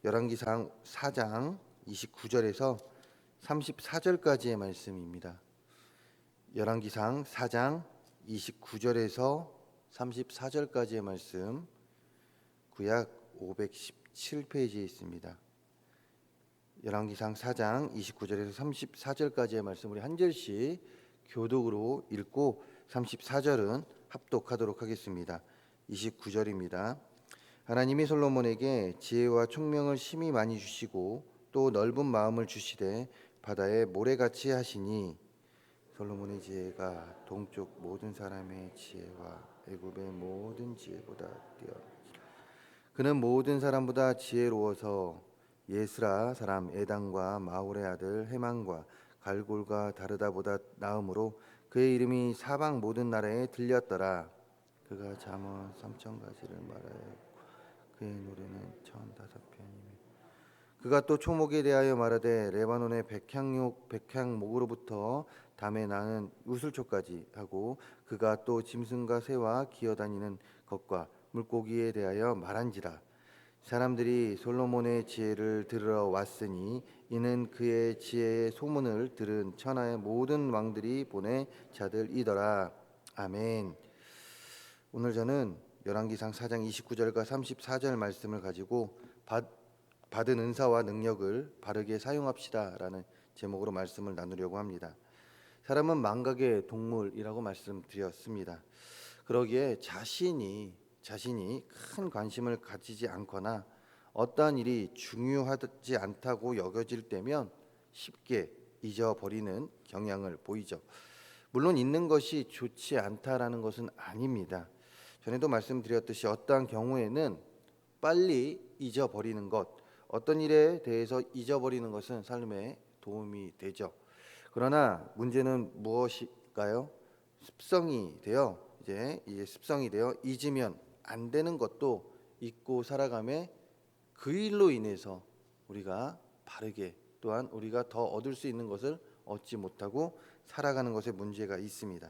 열왕기상 4장 29절에서 34절까지의 말씀입니다. 열왕기상 4장 29절에서 34절까지의 말씀, 구약 517페이지에 있습니다. 열왕기상 4장 29절에서 34절까지의 말씀 우리 한 절씩 교독으로 읽고 34절은 합독하도록 하겠습니다. 29절입니다. 하나님이 솔로몬에게 지혜와 총명을 심히 많이 주시고 또 넓은 마음을 주시되 바다에 모래같이 하시니 솔로몬의 지혜가 동쪽 모든 사람의 지혜와 애굽의 모든 지혜보다 뛰어나니라. 그는 모든 사람보다 지혜로워서 예스라 사람 에단과 마홀의 아들 헤만과 갈골과 다르다보다 나음으로 그의 이름이 사방 모든 나라에 들렸더라. 그가 잠언 3,000가지를 말하여 그의 노래는 1,005편이며 그가 또 초목에 대하여 말하되 레바논의 백향목으로부터 담에 나는 우슬초까지 하고 그가 또 짐승과 새와 기어다니는 것과 물고기에 대하여 말한지라. 사람들이 솔로몬의 지혜를 들으러 왔으니 이는 그의 지혜의 소문을 들은 천하의 모든 왕들이 보내 자들이더라. 아멘. 오늘 저는 열왕기상 4장 29절과 34절 말씀을 가지고 받은 은사와 능력을 바르게 사용합시다라는 제목으로 말씀을 나누려고 합니다. 사람은 망각의 동물이라고 말씀드렸습니다. 그러기에 자신이 큰 관심을 가지지 않거나 어떠한 일이 중요하지 않다고 여겨질 때면 쉽게 잊어버리는 경향을 보이죠. 물론 있는 것이 좋지 않다라는 것은 아닙니다. 전에도 말씀드렸듯이 어떠한 경우에는 빨리 잊어버리는 것, 어떤 일에 대해서 잊어버리는 것은 삶에 도움이 되죠. 그러나 문제는 무엇일까요? 습성이 되어 잊으면 안 되는 것도 잊고 살아가며 그 일로 인해서 우리가 바르게 또한 우리가 더 얻을 수 있는 것을 얻지 못하고 살아가는 것에 문제가 있습니다.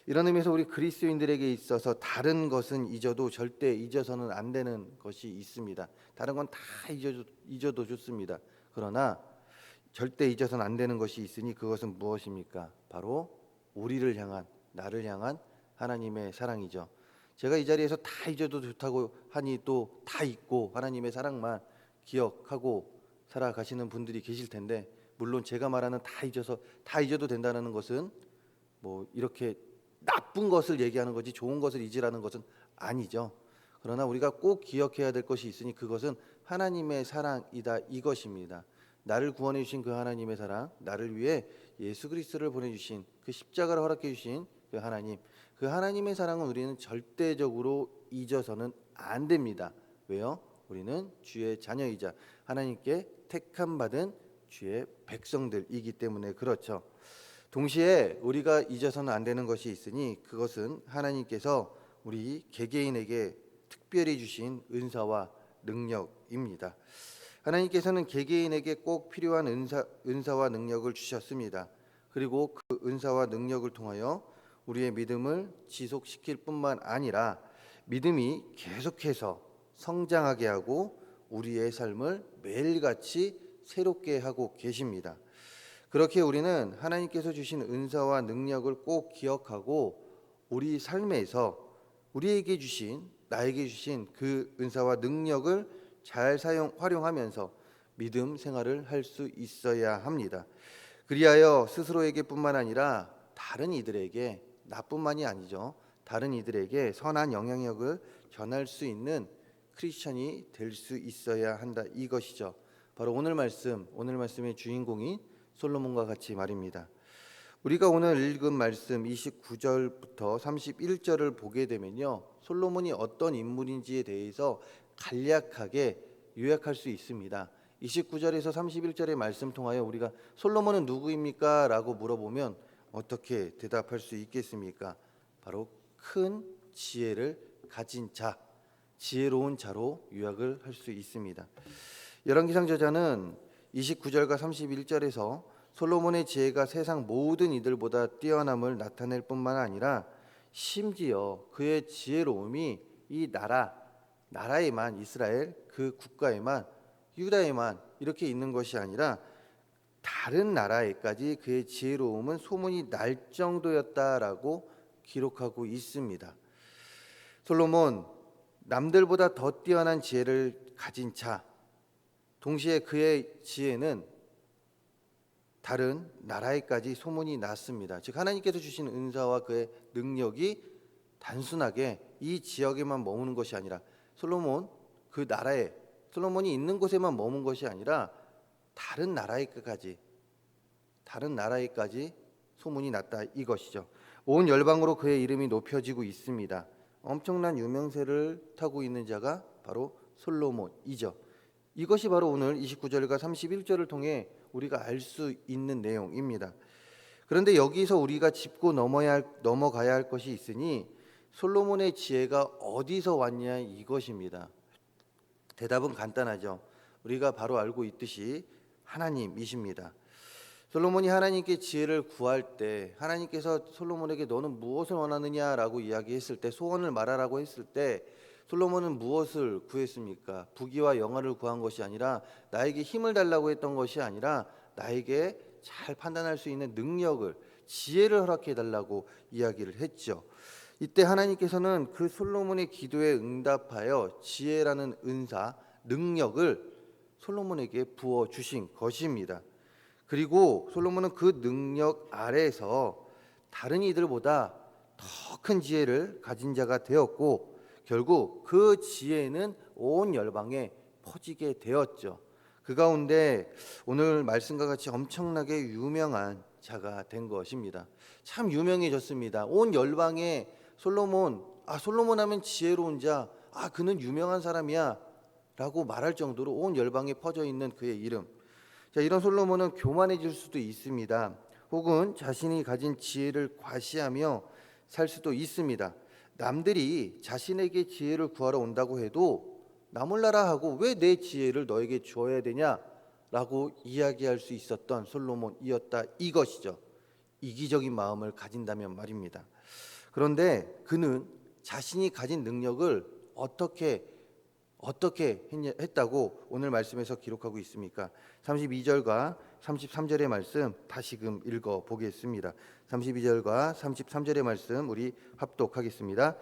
이런 의미에서 우리 그리스도인들에게 있어서 다른 것은 잊어도 절대 잊어서는 안 되는 것이 있습니다. 다른 건 다 잊어도 좋습니다. 그러나 절대 잊어서는 안 되는 것이 있으니 그것은 무엇입니까? 바로 우리를 향한, 나를 향한 하나님의 사랑이죠. 제가 이 자리에서 다 잊어도 좋다고 하니 또 다 잊고 하나님의 사랑만 기억하고 살아가시는 분들이 계실 텐데, 물론 제가 말하는 다 잊어도 된다는 것은 뭐 이렇게 나쁜 것을 얘기하는 거지 좋은 것을 잊으라는 것은 아니죠. 그러나 우리가 꼭 기억해야 될 것이 있으니 그것은 하나님의 사랑이다, 이것입니다. 나를 구원해 주신 그 하나님의 사랑, 나를 위해 예수 그리스도를 보내주신 그 십자가를 허락해 주신 그 하나님, 그 하나님의 사랑은 우리는 절대적으로 잊어서는 안 됩니다. 왜요? 우리는 주의 자녀이자 하나님께 택함 받은 주의 백성들이기 때문에 그렇죠. 동시에 우리가 잊어서는 안 되는 것이 있으니 그것은 하나님께서 우리 개개인에게 특별히 주신 은사와 능력입니다. 하나님께서는 개개인에게 꼭 필요한 은사와 능력을 주셨습니다. 그리고 그 은사와 능력을 통하여 우리의 믿음을 지속시킬 뿐만 아니라 믿음이 계속해서 성장하게 하고 우리의 삶을 매일같이 새롭게 하고 계십니다. 그렇게 우리는 하나님께서 주신 은사와 능력을 꼭 기억하고 우리 삶에서 나에게 주신 그 은사와 능력을 잘 활용하면서 믿음 생활을 할 수 있어야 합니다. 그리하여 스스로에게뿐만 아니라 다른 이들에게, 나뿐만이 아니죠, 다른 이들에게 선한 영향력을 전할 수 있는 크리스천이 될 수 있어야 한다, 이것이죠. 바로 오늘 말씀의 주인공인 솔로몬과 같이 말입니다. 우리가 오늘 읽은 말씀 29절부터 31절을 보게 되면요, 솔로몬이 어떤 인물인지에 대해서 간략하게 요약할 수 있습니다. 29절에서 31절의 말씀 통하여 우리가 솔로몬은 누구입니까? 라고 물어보면 어떻게 대답할 수 있겠습니까? 바로 큰 지혜를 가진 자, 지혜로운 자로 요약을 할 수 있습니다. 열왕기상 저자는 29절과 31절에서 솔로몬의 지혜가 세상 모든 이들보다 뛰어남을 나타낼 뿐만 아니라 심지어 그의 지혜로움이 이 나라에만, 이스라엘 그 국가에만 유다에만 이렇게 있는 것이 아니라 다른 나라에까지 그의 지혜로움은 소문이 날 정도였다라고 기록하고 있습니다. 솔로몬, 남들보다 더 뛰어난 지혜를 가진 자, 동시에 그의 지혜는 다른 나라에까지 소문이 났습니다. 즉 하나님께서 주신 은사와 그의 능력이 단순하게 이 지역에만 머무는 것이 아니라 솔로몬 그 나라에, 솔로몬이 있는 곳에만 머문 것이 아니라 다른 나라에까지 소문이 났다 이것이죠. 온 열방으로 그의 이름이 높여지고 있습니다. 엄청난 유명세를 타고 있는 자가 바로 솔로몬이죠. 이것이 바로 오늘 29절과 31절을 통해 우리가 알 수 있는 내용입니다. 그런데 여기서 우리가 짚고 넘어가야 할 것이 있으니 솔로몬의 지혜가 어디서 왔냐 이것입니다. 대답은 간단하죠. 우리가 바로 알고 있듯이 하나님이십니다. 솔로몬이 하나님께 지혜를 구할 때 하나님께서 솔로몬에게 너는 무엇을 원하느냐라고 이야기했을 때, 소원을 말하라고 했을 때 솔로몬은 무엇을 구했습니까? 부귀와 영화를 구한 것이 아니라, 나에게 힘을 달라고 했던 것이 아니라 나에게 잘 판단할 수 있는 능력을, 지혜를 허락해 달라고 이야기를 했죠. 이때 하나님께서는 그 솔로몬의 기도에 응답하여 지혜라는 은사, 능력을 솔로몬에게 부어 주신 것입니다. 그리고 솔로몬은 그 능력 아래에서 다른 이들보다 더 큰 지혜를 가진 자가 되었고, 결국 그 지혜는 온 열방에 퍼지게 되었죠. 그 가운데 오늘 말씀과 같이 엄청나게 유명한 자가 된 것입니다. 참 유명해졌습니다. 온 열방에 솔로몬 하면 지혜로운 자, 그는 유명한 사람이야 라고 말할 정도로 온 열방에 퍼져 있는 그의 이름. 자, 이런 솔로몬은 교만해질 수도 있습니다. 혹은 자신이 가진 지혜를 과시하며 살 수도 있습니다. 남들이 자신에게 지혜를 구하러 온다고 해도 나 몰라라 하고 왜 내 지혜를 너에게 주어야 되냐라고 이야기할 수 있었던 솔로몬이었다 이것이죠. 이기적인 마음을 가진다면 말입니다. 그런데 그는 자신이 가진 능력을 어떻게 했다고 오늘 말씀에서 기록하고 있습니까? 32절과 33절의 말씀 다시금 읽어보겠습니다. 32절과 33절의 말씀 우리 합독하겠습니다.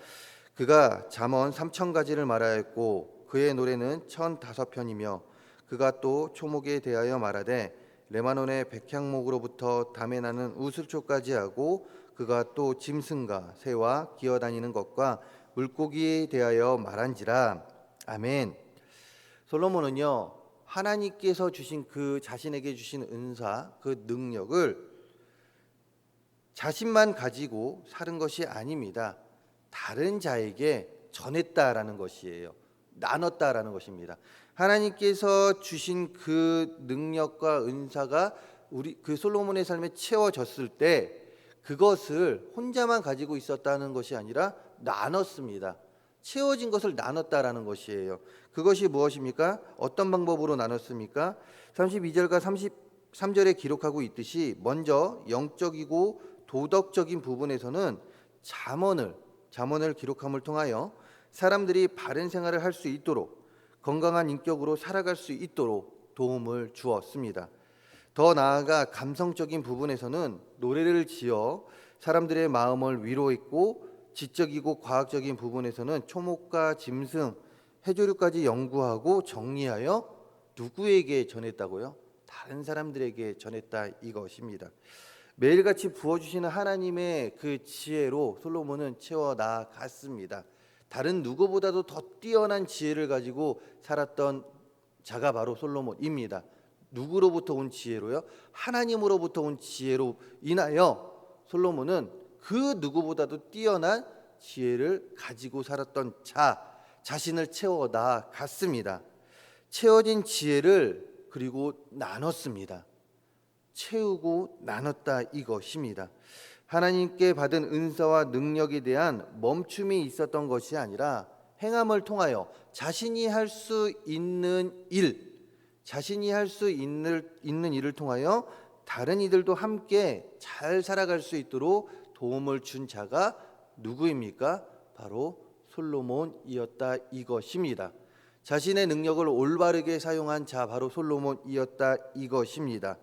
그가 잠언 3,000가지를 말하였고 그의 노래는 1,005편이며 그가 또 초목에 대하여 말하되 레바논의 백향목으로부터 담에 나는 우슬초까지 하고 그가 또 짐승과 새와 기어다니는 것과 물고기에 대하여 말한지라. 아멘. 솔로몬은요, 하나님께서 주신 그 자신에게 주신 은사, 그 능력을 자신만 가지고 사는 것이 아닙니다. 다른 자에게 전했다라는 것이에요. 나눴다라는 것입니다. 하나님께서 주신 그 능력과 은사가 그 솔로몬의 삶에 채워졌을 때 그것을 혼자만 가지고 있었다는 것이 아니라 나눴습니다. 채워진 것을 나눴다라는 것이에요. 그것이 무엇입니까? 어떤 방법으로 나눴습니까? 32절과 33절에 기록하고 있듯이 먼저 영적이고 도덕적인 부분에서는 잠언을 기록함을 통하여 사람들이 바른 생활을 할 수 있도록 건강한 인격으로 살아갈 수 있도록 도움을 주었습니다. 더 나아가 감성적인 부분에서는 노래를 지어 사람들의 마음을 위로했고, 지적이고 과학적인 부분에서는 초목과 짐승, 해조류까지 연구하고 정리하여 누구에게 전했다고요? 다른 사람들에게 전했다 이것입니다. 매일같이 부어주시는 하나님의 그 지혜로 솔로몬은 채워나갔습니다. 다른 누구보다도 더 뛰어난 지혜를 가지고 살았던 자가 바로 솔로몬입니다. 누구로부터 온 지혜로요? 하나님으로부터 온 지혜로 인하여 솔로몬은 그 누구보다도 뛰어난 지혜를 가지고 살았던 자신을 채워나갔습니다. 채워진 지혜를 그리고 나눴습니다. 채우고 나눴다 이것입니다. 하나님께 받은 은사와 능력에 대한 멈춤이 있었던 것이 아니라 행함을 통하여 자신이 할 수 있는 일을 통하여 다른 이들도 함께 잘 살아갈 수 있도록 도움을 준 자가 누구입니까? 바로 솔로몬이었다 이것입니다. 자신의 능력을 올바르게 사용한 자 바로 솔로몬이었다 이것입니다.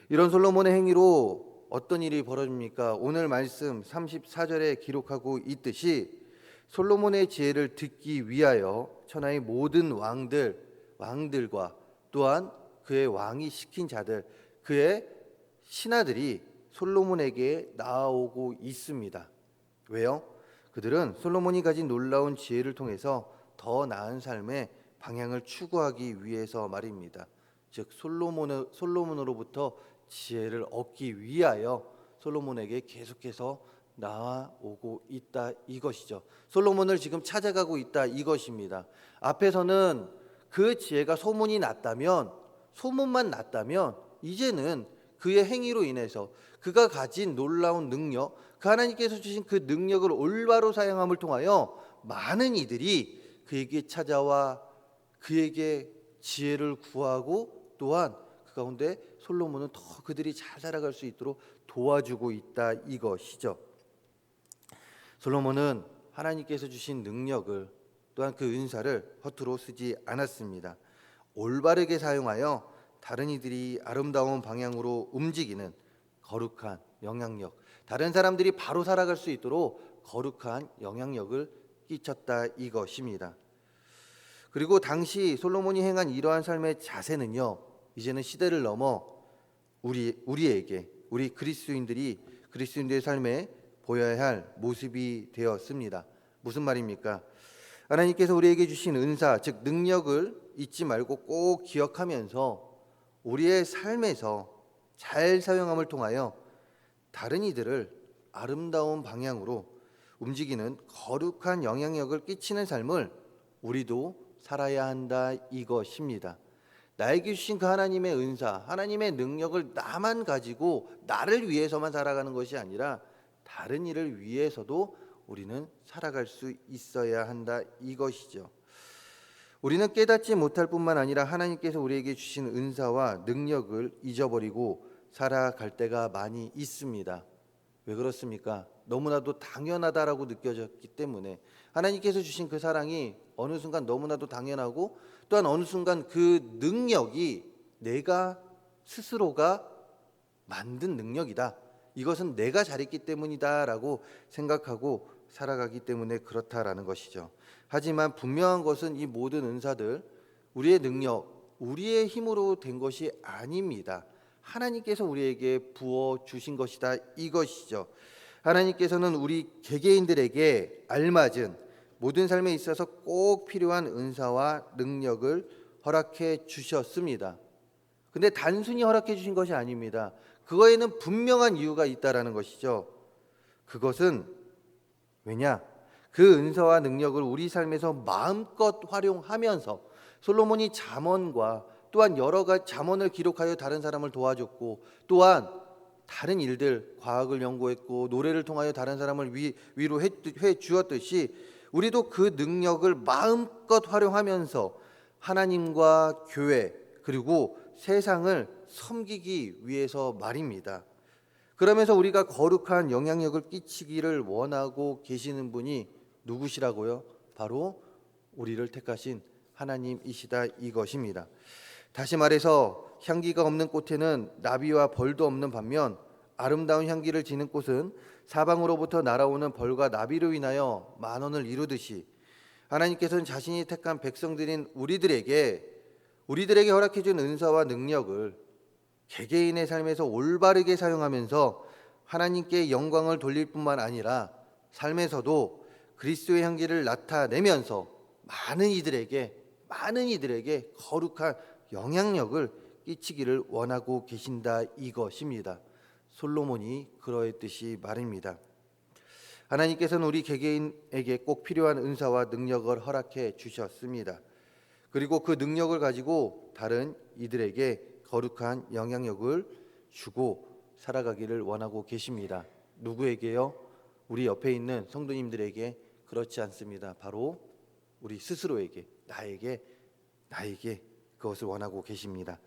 이런 솔로몬의 행위로 어떤 일이 벌어집니까? 오늘 말씀 34절에 기록하고 있듯이 솔로몬의 지혜를 듣기 위하여 천하의 모든 왕들과 또한 그의 왕이 시킨 자들, 그의 신하들이 솔로몬에게 나아오고 있습니다. 왜요? 그들은 솔로몬이 가진 놀라운 지혜를 통해서 더 나은 삶의 방향을 추구하기 위해서 말입니다. 즉 솔로몬으로부터 지혜를 얻기 위하여 솔로몬에게 계속해서 나아오고 있다 이것이죠. 솔로몬을 지금 찾아가고 있다 이것입니다. 앞에서는 그 지혜가 소문만 났다면 이제는 그의 행위로 인해서 그가 가진 놀라운 능력, 그 하나님께서 주신 그 능력을 올바로 사용함을 통하여 많은 이들이 그에게 찾아와 그에게 지혜를 구하고 또한 그 가운데 솔로몬은 더 그들이 잘 살아갈 수 있도록 도와주고 있다 이것이죠. 솔로몬은 하나님께서 주신 능력을 또한 그 은사를 허투루 쓰지 않았습니다. 올바르게 사용하여 다른 이들이 아름다운 방향으로 움직이는 거룩한 영향력, 다른 사람들이 바로 살아갈 수 있도록 거룩한 영향력을 끼쳤다 이것입니다. 그리고 당시 솔로몬이 행한 이러한 삶의 자세는요, 이제는 시대를 넘어 우리 그리스도인들의 삶에 보여야 할 모습이 되었습니다. 무슨 말입니까? 하나님께서 우리에게 주신 은사, 즉 능력을 잊지 말고 꼭 기억하면서 우리의 삶에서 잘 사용함을 통하여 다른 이들을 아름다운 방향으로 움직이는 거룩한 영향력을 끼치는 삶을 우리도 살아야 한다 이것입니다. 나에게 주신 그 하나님의 은사, 하나님의 능력을 나만 가지고 나를 위해서만 살아가는 것이 아니라 다른 이를 위해서도 우리는 살아갈 수 있어야 한다 이것이죠. 우리는 깨닫지 못할 뿐만 아니라 하나님께서 우리에게 주신 은사와 능력을 잊어버리고 살아갈 때가 많이 있습니다. 왜 그렇습니까? 너무나도 당연하다라고 느껴졌기 때문에 하나님께서 주신 그 사랑이 어느 순간 너무나도 당연하고 또한 어느 순간 그 능력이 내가 스스로가 만든 능력이다. 이것은 내가 잘했기 때문이다라고 생각하고 살아가기 때문에 그렇다라는 것이죠. 하지만 분명한 것은 이 모든 은사들 우리의 능력, 우리의 힘으로 된 것이 아닙니다. 하나님께서 우리에게 부어 주신 것이다 이것이죠. 하나님께서는 우리 개개인들에게 알맞은 모든 삶에 있어서 꼭 필요한 은사와 능력을 허락해 주셨습니다. 근데 단순히 허락해 주신 것이 아닙니다. 그거에는 분명한 이유가 있다라는 것이죠. 그것은 왜냐? 그 은사와 능력을 우리 삶에서 마음껏 활용하면서 솔로몬이 잠언과 또한 여러 가지 잠언을 기록하여 다른 사람을 도와줬고 또한 다른 일들 과학을 연구했고 노래를 통하여 다른 사람을 위로해 주었듯이 우리도 그 능력을 마음껏 활용하면서 하나님과 교회 그리고 세상을 섬기기 위해서 말입니다. 그러면서 우리가 거룩한 영향력을 끼치기를 원하고 계시는 분이 누구시라고요? 바로 우리를 택하신 하나님이시다 이것입니다. 다시 말해서 향기가 없는 꽃에는 나비와 벌도 없는 반면 아름다운 향기를 지닌 꽃은 사방으로부터 날아오는 벌과 나비로 인하여 만원을 이루듯이 하나님께서는 자신이 택한 백성들인 우리들에게 허락해 준 은사와 능력을 개개인의 삶에서 올바르게 사용하면서 하나님께 영광을 돌릴 뿐만 아니라 삶에서도 그리스도의 향기를 나타내면서 많은 이들에게 거룩한 영향력을 끼치기를 원하고 계신다 이것입니다. 솔로몬이 그러했듯이 말입니다. 하나님께서는 우리 개개인에게 꼭 필요한 은사와 능력을 허락해 주셨습니다. 그리고 그 능력을 가지고 다른 이들에게 거룩한 영향력을 주고 살아가기를 원하고 계십니다. 누구에게요? 우리 옆에 있는 성도님들에게 그렇지 않습니다. 바로 우리 스스로에게, 나에게 그것을 원하고 계십니다.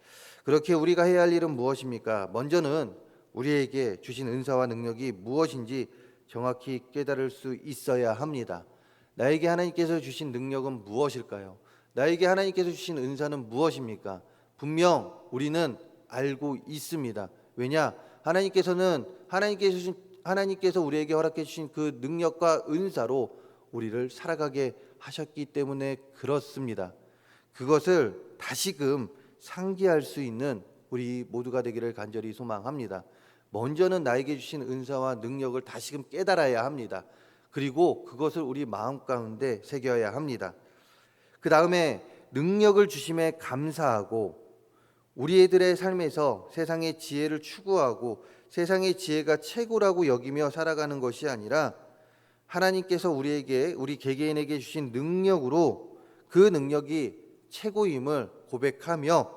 그렇게 우리가 해야 할 일은 무엇입니까? 먼저는 우리에게 주신 은사와 능력이 무엇인지 정확히 깨달을 수 있어야 합니다. 나에게 하나님께서 주신 능력은 무엇일까요? 나에게 하나님께서 주신 은사는 무엇입니까? 분명 우리는 알고 있습니다. 왜냐? 하나님께서 우리에게 허락해 주신 그 능력과 은사로 우리를 살아가게 하셨기 때문에 그렇습니다. 그것을 다시금 상기할 수 있는 우리 모두가 되기를 간절히 소망합니다. 먼저는 나에게 주신 은사와 능력을 다시금 깨달아야 합니다. 그리고 그것을 우리 마음 가운데 새겨야 합니다. 그 다음에 능력을 주심에 감사하고 우리들의 삶에서 세상의 지혜를 추구하고 세상의 지혜가 최고라고 여기며 살아가는 것이 아니라 하나님께서 우리 개개인에게 주신 능력으로 그 능력이 최고임을 고백하며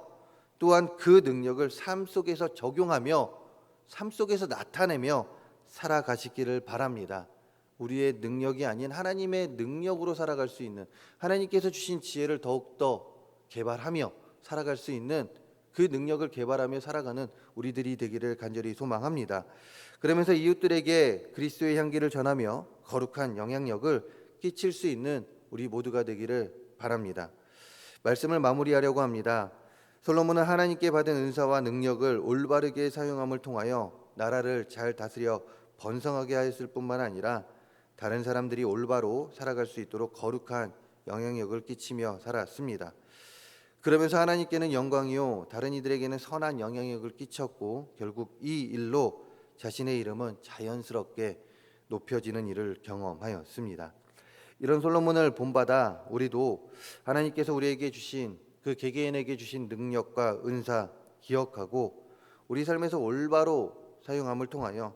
또한 그 능력을 삶 속에서 적용하며 삶 속에서 나타내며 살아가시기를 바랍니다. 우리의 능력이 아닌 하나님의 능력으로 살아갈 수 있는, 하나님께서 주신 지혜를 더욱더 개발하며 살아갈 수 있는 그 능력을 개발하며 살아가는 우리들이 되기를 간절히 소망합니다. 그러면서 이웃들에게 그리스도의 향기를 전하며 거룩한 영향력을 끼칠 수 있는 우리 모두가 되기를 바랍니다. 말씀을 마무리하려고 합니다. 솔로몬은 하나님께 받은 은사와 능력을 올바르게 사용함을 통하여 나라를 잘 다스려 번성하게 하였을 뿐만 아니라 다른 사람들이 올바로 살아갈 수 있도록 거룩한 영향력을 끼치며 살았습니다. 그러면서 하나님께는 영광이요 다른 이들에게는 선한 영향력을 끼쳤고 결국 이 일로 자신의 이름은 자연스럽게 높여지는 일을 경험하였습니다. 이런 솔로몬을 본받아 우리도 하나님께서 우리에게 주신 그 개개인에게 주신 능력과 은사 기억하고 우리 삶에서 올바로 사용함을 통하여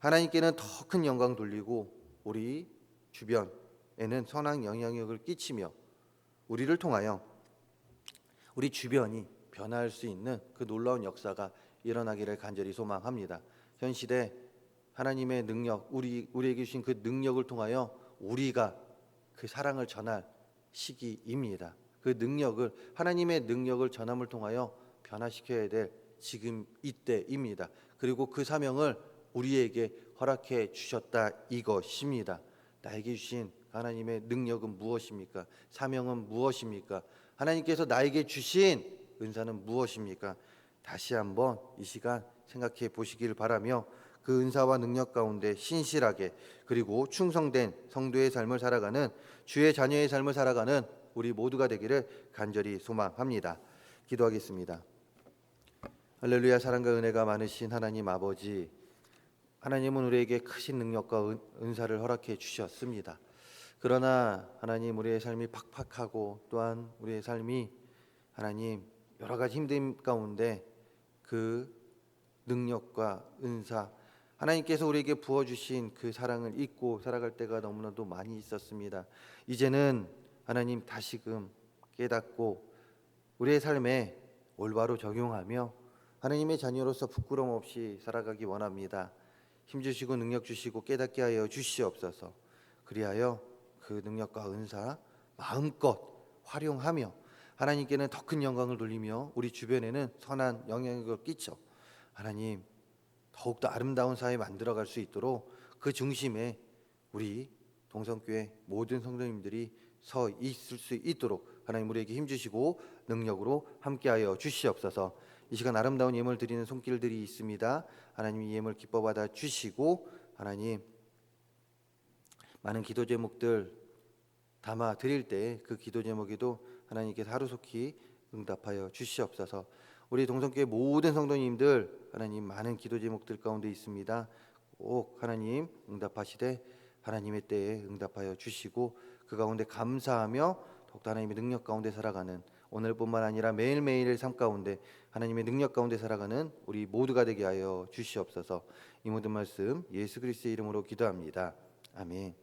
하나님께는 더 큰 영광 돌리고 우리 주변에는 선한 영향력을 끼치며 우리를 통하여 우리 주변이 변화할 수 있는 그 놀라운 역사가 일어나기를 간절히 소망합니다. 현 시대 하나님의 능력, 우리에게 주신 그 능력을 통하여 우리가 그 사랑을 전할 시기입니다. 그 능력을 하나님의 능력을 전함을 통하여 변화시켜야 될 지금 이때입니다. 그리고 그 사명을 우리에게 허락해 주셨다 이것입니다. 나에게 주신 하나님의 능력은 무엇입니까? 사명은 무엇입니까? 하나님께서 나에게 주신 은사는 무엇입니까? 다시 한번 이 시간 생각해 보시길 바라며 그 은사와 능력 가운데 신실하게 그리고 충성된 성도의 삶을 살아가는 주의 자녀의 삶을 살아가는 우리 모두가 되기를 간절히 소망합니다. 기도하겠습니다. 할렐루야. 사랑과 은혜가 많으신 하나님 아버지, 하나님은 우리에게 크신 능력과 은사를 허락해 주셨습니다. 그러나 하나님 우리의 삶이 팍팍하고 또한 우리의 삶이 하나님 여러 가지 힘듦 가운데 그 능력과 은사 하나님께서 우리에게 부어주신 그 사랑을 잊고 살아갈 때가 너무나도 많이 있었습니다. 이제는 하나님 다시금 깨닫고 우리의 삶에 올바로 적용하며 하나님의 자녀로서 부끄러움 없이 살아가기 원합니다. 힘주시고 능력 주시고 깨닫게 하여 주시옵소서. 그리하여 그 능력과 은사 마음껏 활용하며 하나님께는 더 큰 영광을 돌리며 우리 주변에는 선한 영향력을 끼쳐 하나님 더욱더 아름다운 사회 만들어갈 수 있도록 그 중심에 우리 동성교회 모든 성도님들이 서 있을 수 있도록 하나님 우리에게 힘주시고 능력으로 함께하여 주시옵소서. 이 시간 아름다운 예물 드리는 손길들이 있습니다. 하나님 이 예물 기뻐 받아 주시고 하나님 많은 기도 제목들 담아 드릴 때 그 기도 제목에도 하나님께서 하루속히 응답하여 주시옵소서. 우리 동성교회 모든 성도님들 하나님 많은 기도 제목들 가운데 있습니다. 꼭 하나님 응답하시되 하나님의 때에 응답하여 주시고 그 가운데 감사하며 더욱더 하나님의 능력 가운데 살아가는 오늘뿐만 아니라 매일매일의 삶 가운데 하나님의 능력 가운데 살아가는 우리 모두가 되게 하여 주시옵소서. 이 모든 말씀 예수 그리스도의 이름으로 기도합니다. 아멘.